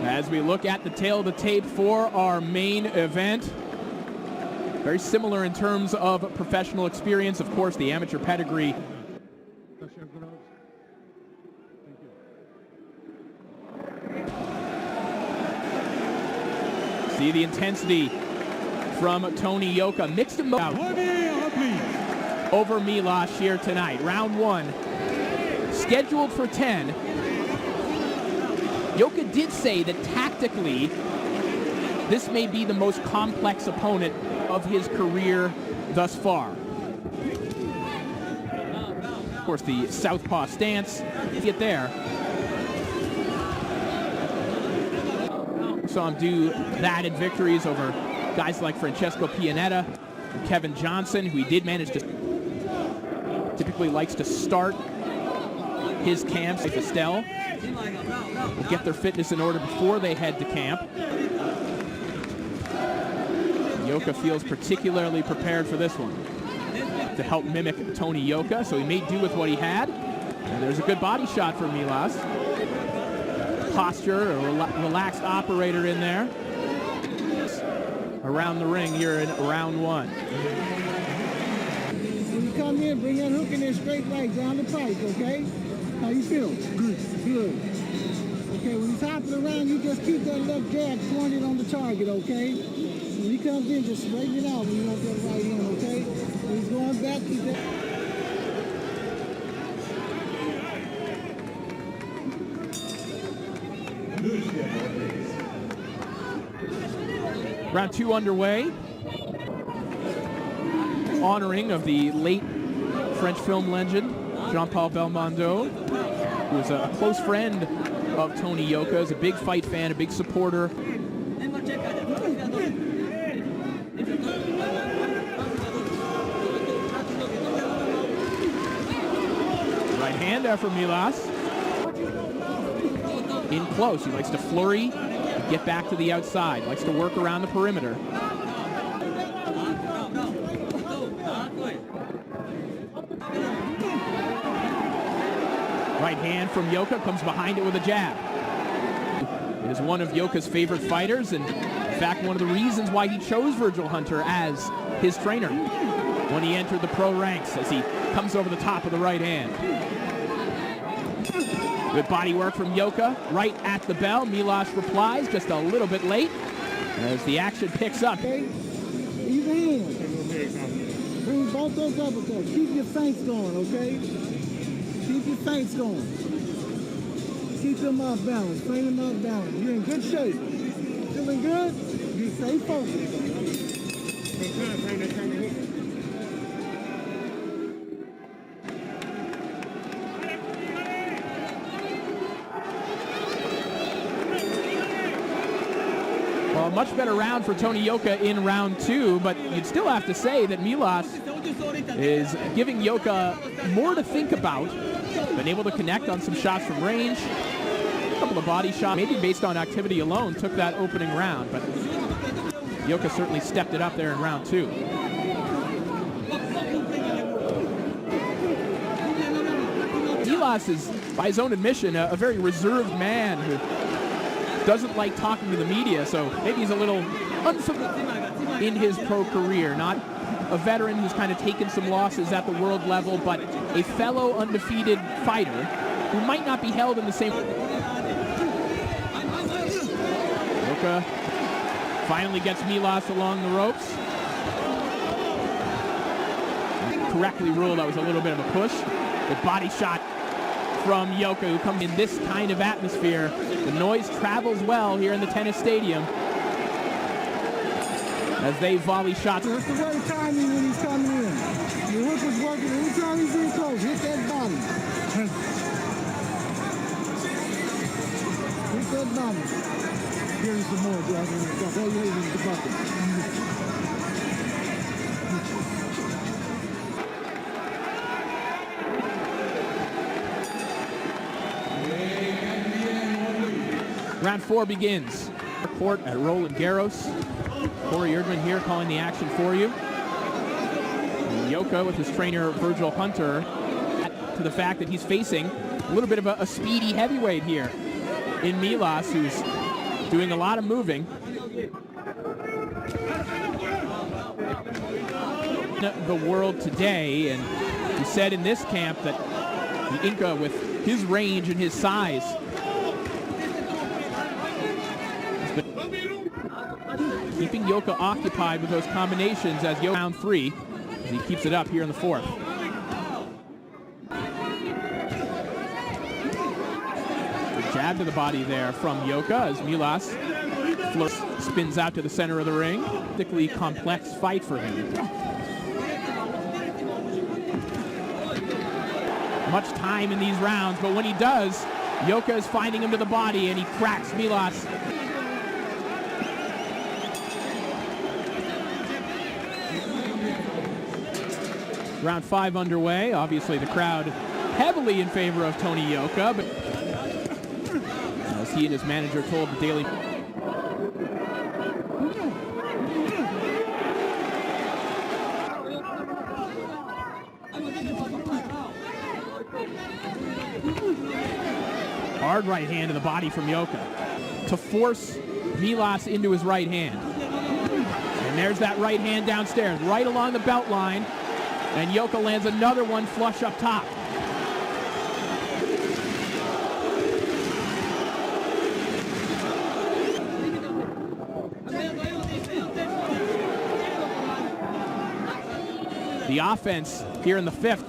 As we look at the tail of the tape for our main event, very similar in terms of professional experience, of course, the amateur pedigree. See the intensity from Tony Yoka. Mixed emotions over Milas here tonight. Round one, scheduled for 10. Yoka did say that tactically, this may be the most complex opponent of his career thus far. Of course, the southpaw stance, get there. Saw him do that in victories over guys like Francesco Pianetta, and Kevin Johnson, who he did manage to typically likes to start his camps. Like Estelle will get their fitness in order before they head to camp. Yoka feels particularly prepared for this one to help mimic Tony Yoka, so he made do with what he had. And there's a good body shot from Milas. Posture, a relaxed operator in there. Around the ring here in round one. When you come in, bring that hook in there straight right down the pipe, okay? How you feel? Good. Good. Okay, when he's hopping around, you just keep that left jab pointed on the target, okay? When he comes in, just straighten it out when you want that right hand, okay? When he's going back, keep that. Round two underway. Honoring of the late French film legend, Jean-Paul Belmondo, who was a close friend of Tony Yoka, is a big fight fan, a big supporter. Right hand there for Milas. In close, he likes to flurry, get back to the outside, likes to work around the perimeter. Right hand from Yoka, comes behind it with a jab. He is one of Yoka's favorite fighters, and in fact, one of the reasons why he chose Virgil Hunter as his trainer when he entered the pro ranks, as he comes over the top of the right hand. Good body work from Yoka, right at the bell. Milas replies just a little bit late as the action picks up. Okay. Either hand. Bring both those uppercuts. Keep your feints going, okay? Keep your feints going. Keep them off balance. Train them off balance. You're in good shape. Feeling good? You stay focused. Well, a much better round for Tony Yoka in round two, but you'd still have to say that Milas is giving Yoka more to think about. Been able to connect on some shots from range, a couple of body shots, maybe based on activity alone, took that opening round, but Yoka certainly stepped it up there in round two. Milas is, by his own admission, a very reserved man who doesn't like talking to the media, so maybe he's a little unfamiliar in his pro career. Not a veteran who's kind of taken some losses at the world level, but a fellow undefeated fighter who might not be held in the same. Yoka finally gets Milas along the ropes. Correctly ruled that was a little bit of a push. The body shot from Yoka, who comes in this kind of atmosphere. The noise travels well here in the tennis stadium as they volley shots. That's the right timing when he's coming in. Your hook is working. Anytime he's in close, hit that body. Hit that body. Here's some more, Jack. All you need is the bucket. Round four begins. Court at Roland Garros. Corey Erdman here calling the action for you. And Yoka with his trainer Virgil Hunter, to the fact that he's facing a little bit of a speedy heavyweight here in Milas, who's doing a lot of moving. The world today, and he said in this camp that the Inca, with his range and his size, keeping Yoka occupied with those combinations as Yoka round 3, as he keeps it up here in the 4th. The jab to the body there from Yoka as Milas spins out to the center of the ring. Particularly complex fight for him. Much time in these rounds, but when he does, Yoka is finding him to the body and he cracks Milas. Round 5 underway. Obviously the crowd heavily in favor of Tony Yoka, but as he and his manager told the Daily hard right hand to the body from Yoka to force Milas into his right hand. And there's that right hand downstairs, right along the belt line. And Yoka lands another one flush up top. The offense here in the 5th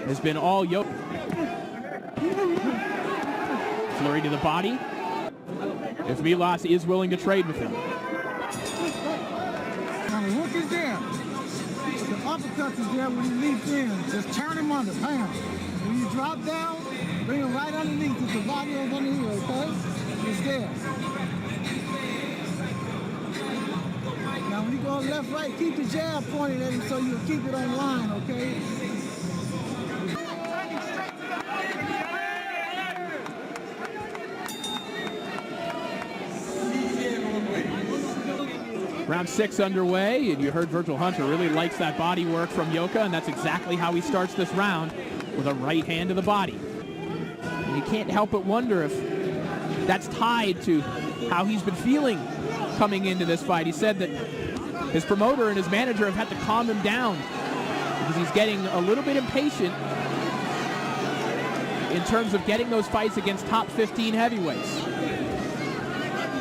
has been all Yoka. Flurry to the body. If Milas is willing to trade with him. Now the hook is there. The uppercut is there when he leaps in. Just turn him under, bam. When you drop down, bring him right underneath. It's the body over the heel, okay? It's there. Now when you go left, right, keep the jab pointed at him so you'll keep it on line, okay? Round 6 underway, and you heard Virgil Hunter really likes that body work from Yoka, and that's exactly how he starts this round, with a right hand to the body. And you can't help but wonder if that's tied to how he's been feeling coming into this fight. He said that his promoter and his manager have had to calm him down because he's getting a little bit impatient in terms of getting those fights against top 15 heavyweights.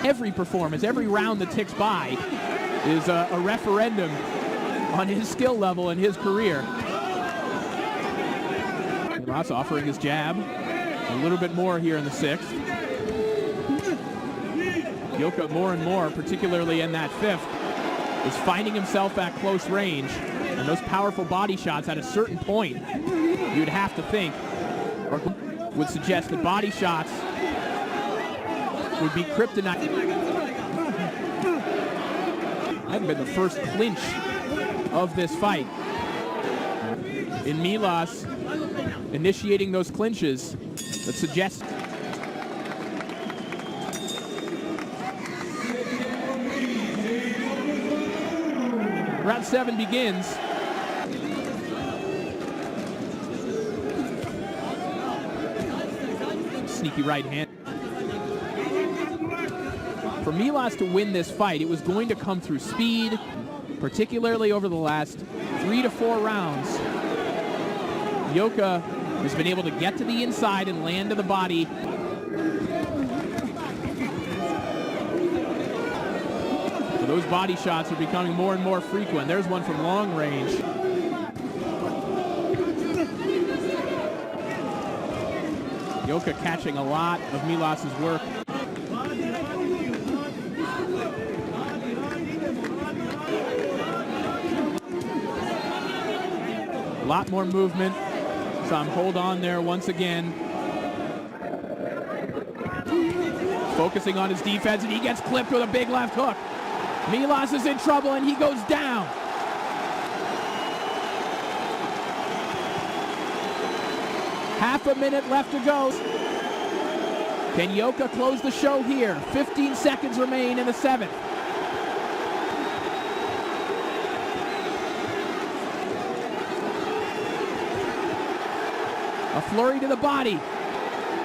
Every performance, every round that ticks by is a referendum on his skill level and his career. Milas offering his jab a little bit more here in the 6th. Yoka more and more, particularly in that 5th, is finding himself at close range. And those powerful body shots at a certain point, you'd have to think, or would suggest that body shots would be kryptonite. Hadn't been the first clinch of this fight. In Milas initiating those clinches that suggest round 7 begins. Sneaky right hand. For Milas to win this fight, it was going to come through speed, particularly over the last 3 to 4 rounds. Yoka has been able to get to the inside and land to the body. So those body shots are becoming more and more frequent. There's one from long range. Yoka catching a lot of Milas's work. A lot more movement. Some hold on there once again. Focusing on his defense, and he gets clipped with a big left hook. Milas is in trouble, and he goes down. Half a minute left to go. Can Yoka close the show here? 15 seconds remain in the 7th. A flurry to the body.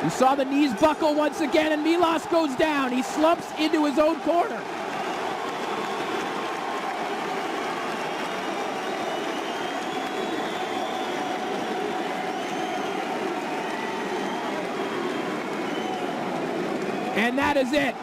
You saw the knees buckle once again, and Milas goes down. He slumps into his own corner. And that is it.